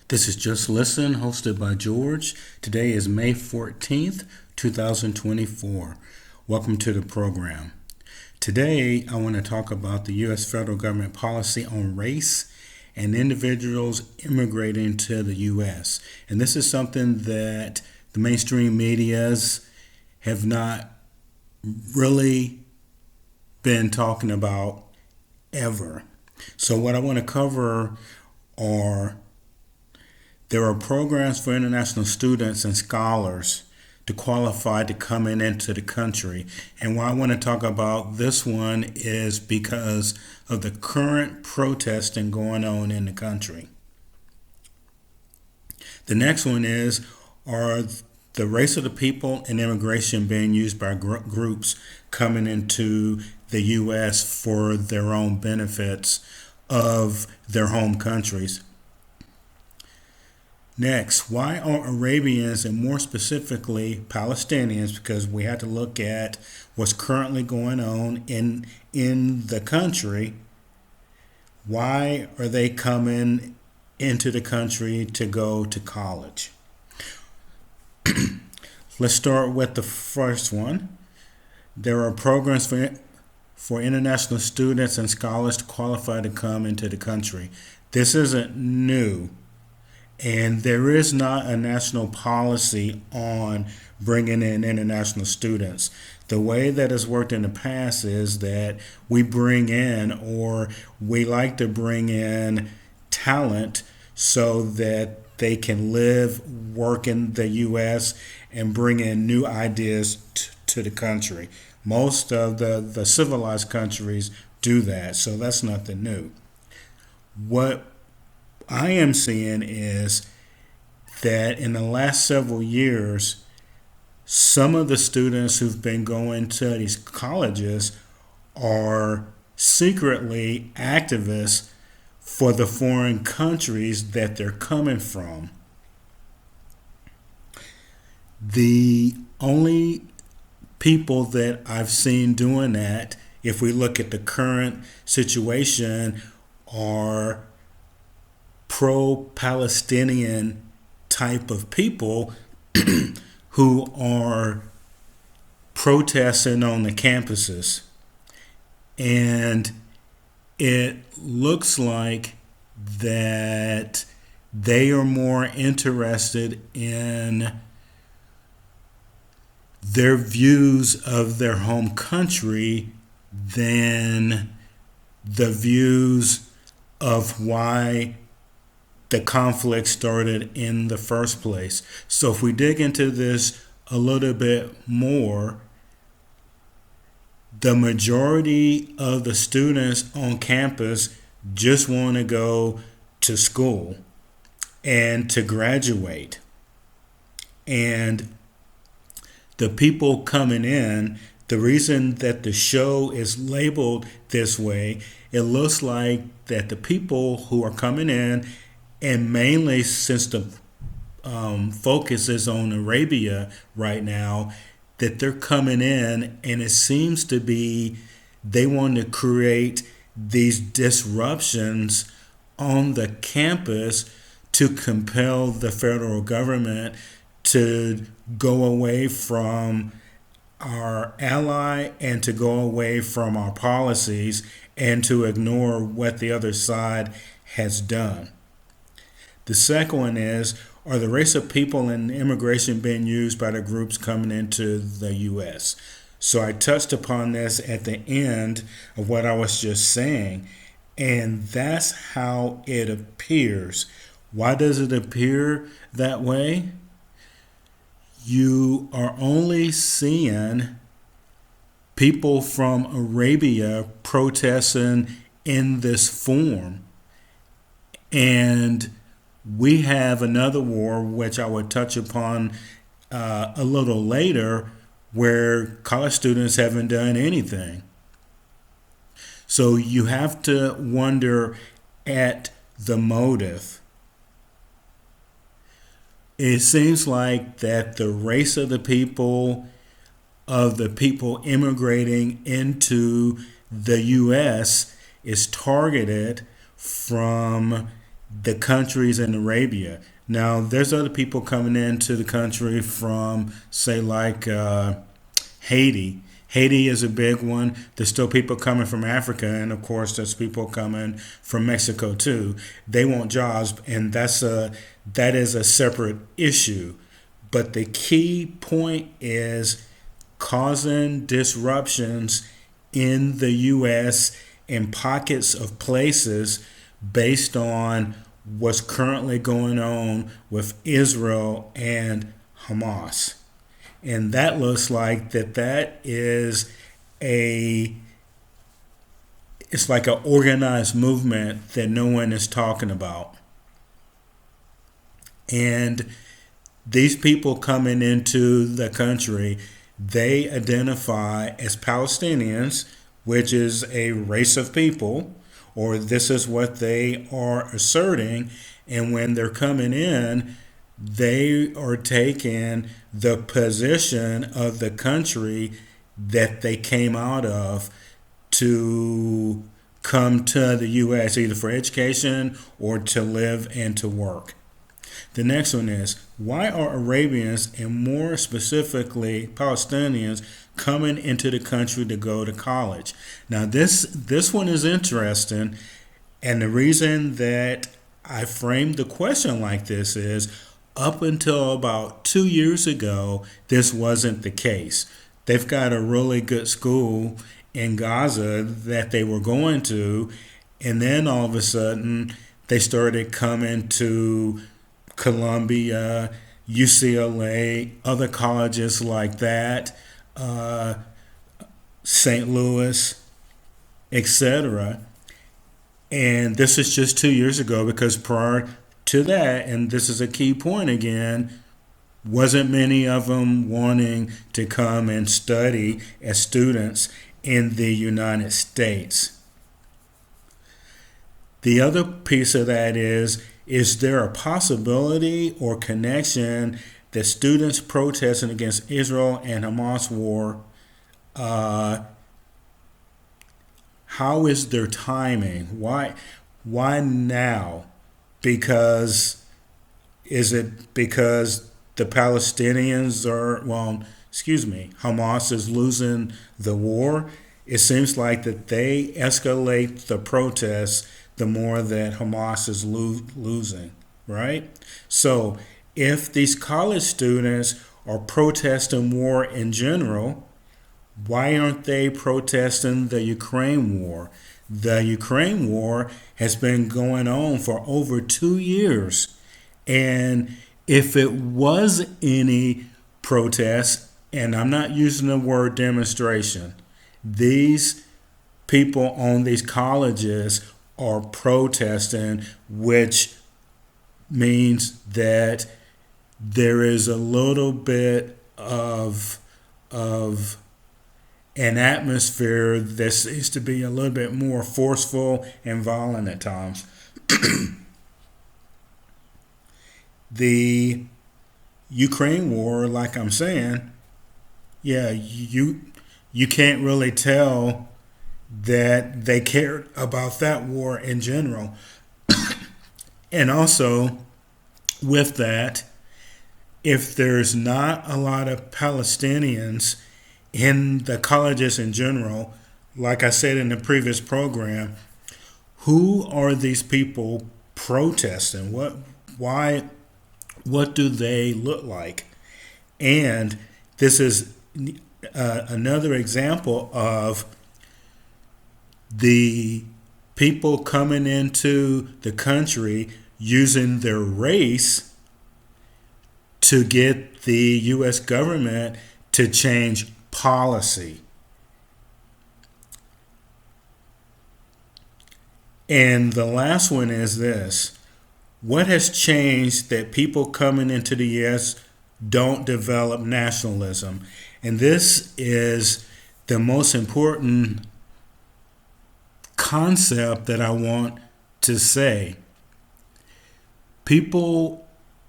This is Just Listen, hosted by George. Today is May 14th, 2024. Welcome to the program. Today, I want to talk about the U.S. federal government policy on race and individuals immigrating to the U.S. And this is something that the mainstream medias have not really been talking about ever. So what I want to cover are there are programs for international students and scholars to qualify to coming into the country. And why I want to talk about this one is because of the current protesting going on in the country. The next one is, are the race of the people and immigration being used by groups coming into the U.S. for their own benefits of their home countries? Next, why are Arabians, and more specifically Palestinians, because we have to look at what's currently going on in the country, why are they coming into the country to go to college? Let's start with the first one. There are programs for international students and scholars to qualify to come into the country. This isn't new. And there is not a national policy on bringing in international students. The way that it's worked in the past is that we bring in, or we like to bring in, talent so that they can live, work in the U.S., and bring in new ideas to the country. Most of the civilized countries do that, so that's nothing new. What I am seeing is that in the last several years, some of the students who've been going to these colleges are secretly activists for the foreign countries that they're coming from. The only people that I've seen doing that, if we look at the current situation, are pro-Palestinian type of people who are protesting on the campuses. And it looks like that they are more interested in their views of their home country than the views of why the conflict started in the first place. So if we dig into this a little bit more, the majority of the students on campus just want to go to school and to graduate. And the people coming in, the reason that the show is labeled this way, it looks like that the people who are coming in, and mainly since the focus is on Arabia right now, that they're coming in, and it seems to be they want to create these disruptions on the campus to compel the federal government to go away from our ally and to go away from our policies and to ignore what the other side has done. The second one is, are the race of people and immigration being used by the groups coming into the U.S.? So I touched upon this at the end of what I was just saying, and that's how it appears. Why does it appear that way? You are only seeing people from Arabia protesting in this form. And we have another war, which I would touch upon a little later, where college students haven't done anything. So you have to wonder at the motive. It seems like that the race of the people immigrating into the U.S. is targeted from the countries in Arabia. Now, there's other people coming into the country from, say, like Haiti. Haiti is a big one. There's still people coming from Africa, and of course, there's people coming from Mexico too. They want jobs, and that is a separate issue. But the key point is causing disruptions in the U.S. in pockets of places based on what's currently going on with Israel and Hamas. And that looks like that is a it's like an organized movement that no one is talking about. And these people coming into the country, they identify as Palestinians, which is a race of people, or this is what they are asserting. And when they're coming in, they are taking the position of the country that they came out of to come to the U.S. either for education or to live and to work. The next one is, why are Arabians and more specifically Palestinians coming into the country to go to college? Now this one is interesting, and the reason that I framed the question like this is up until about 2 years ago, this wasn't the case. They've got a really good school in Gaza that they were going to, and then all of a sudden they started coming to Columbia, UCLA, other colleges like that, St. Louis, etc. And this is just 2 years ago, because prior to that, and this is a key point again, wasn't many of them wanting to come and study as students in the United States. The other piece of that is there a possibility or connection that students protesting against Israel and Hamas war, how is their timing? Why now? Because is it because the Palestinians Hamas is losing the war? It seems like that they escalate the protests the more that Hamas is losing, right? So if these college students are protesting war in general, why aren't they protesting the Ukraine war? The Ukraine war has been going on for over 2 years. And if it was any protest, and I'm not using the word demonstration, these people on these colleges are protesting, which means that there is a little bit of an atmosphere that seems to be a little bit more forceful and violent at times. The Ukraine war, like I'm saying, yeah, you can't really tell that they cared about that war in general. And also, with that, if there's not a lot of Palestinians in the colleges in general, like I said in the previous program, who are these people protesting? What do they look like? And this is another example of the people coming into the country using their race to get the U.S. government to change policy. And the last one is this. What has changed that people coming into the U.S. don't develop nationalism? And this is the most important concept that I want to say. People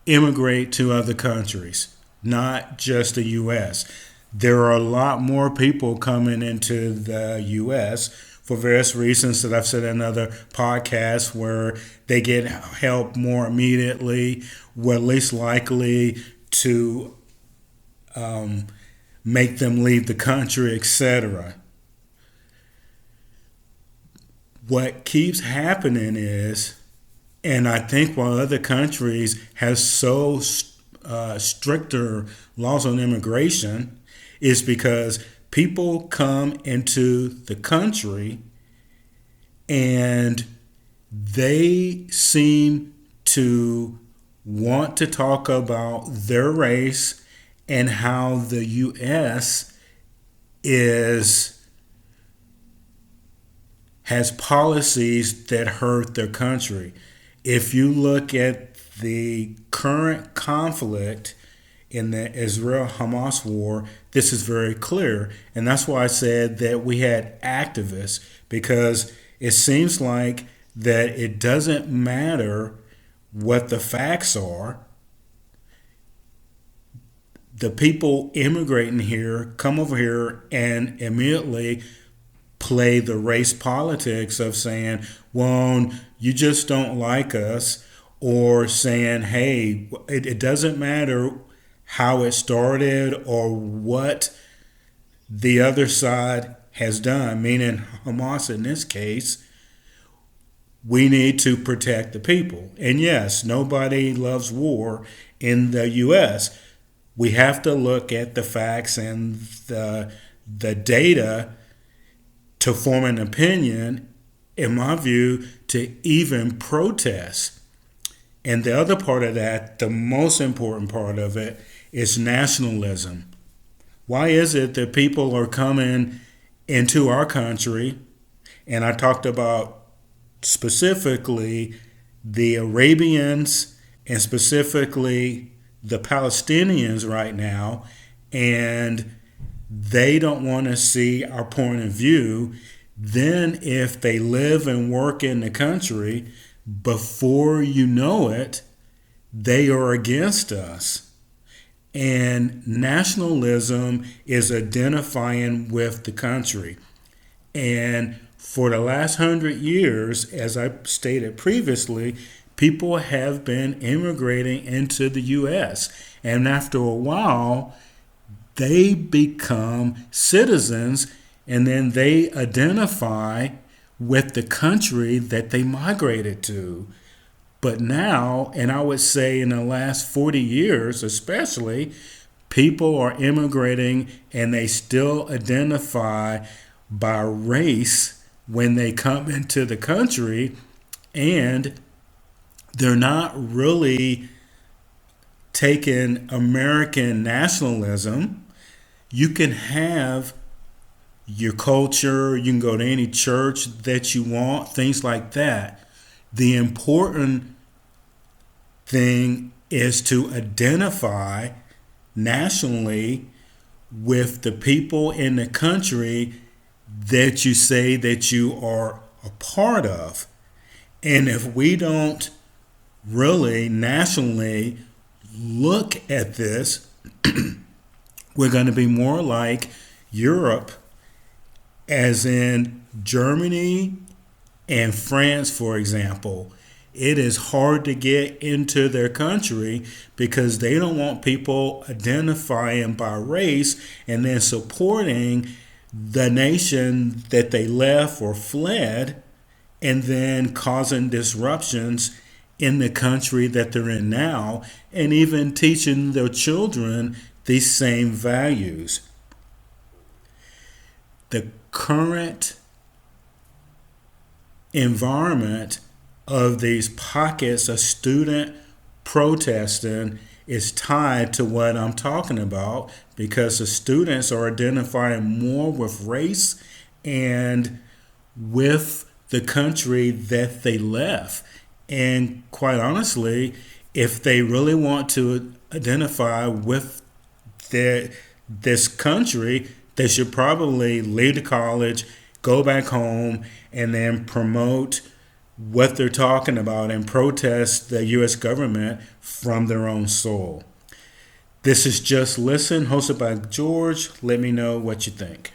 immigrate to other countries, not just the U.S. There are a lot more people coming into the U.S. for various reasons that I've said in other podcasts, where they get help more immediately, were least likely to make them leave the country, etc. What keeps happening is, and I think while other countries have so stricter laws on immigration, is because people come into the country and they seem to want to talk about their race and how the U.S. has policies that hurt their country. If you look at the current conflict in the Israel-Hamas war, this is very clear. And that's why I said that we had activists, because it seems like that it doesn't matter what the facts are. The people immigrating here come over here and immediately play the race politics of saying, well, you just don't like us, or saying, hey, it doesn't matter how it started or what the other side has done, meaning Hamas in this case. We need to protect the people. And yes, nobody loves war in the U.S. We have to look at the facts and the data to form an opinion, in my view, to even protest. And the other part of that, the most important part of it, is nationalism. Why is it that people are coming into our country? And I talked about specifically the Arabians and specifically the Palestinians right now, and they don't want to see our point of view. Then if they live and work in the country, before you know it, they are against us. And nationalism is identifying with the country. And for the last 100 years, as I stated previously, people have been immigrating into the U.S. And after a while, they become citizens, and then they identify with the country that they migrated to. But now, and I would say in the last 40 years especially, people are immigrating and they still identify by race when they come into the country, and they're not really taking American nationalism. You can have your culture, you can go to any church that you want, things like that. The important thing is to identify nationally with the people in the country that you say that you are a part of. And if we don't really nationally look at this, we're going to be more like Europe, as in Germany and France, for example. It is hard to get into their country because they don't want people identifying by race and then supporting the nation that they left or fled, and then causing disruptions in the country that they're in now, and even teaching their children these same values. The current environment of these pockets of student protesting is tied to what I'm talking about, because the students are identifying more with race and with the country that they left. And quite honestly, if they really want to identify with this country, they should probably leave the college, go back home, and then promote what they're talking about and protest the U.S. government from their own soil. This is Just Listen, hosted by George. Let me know what you think.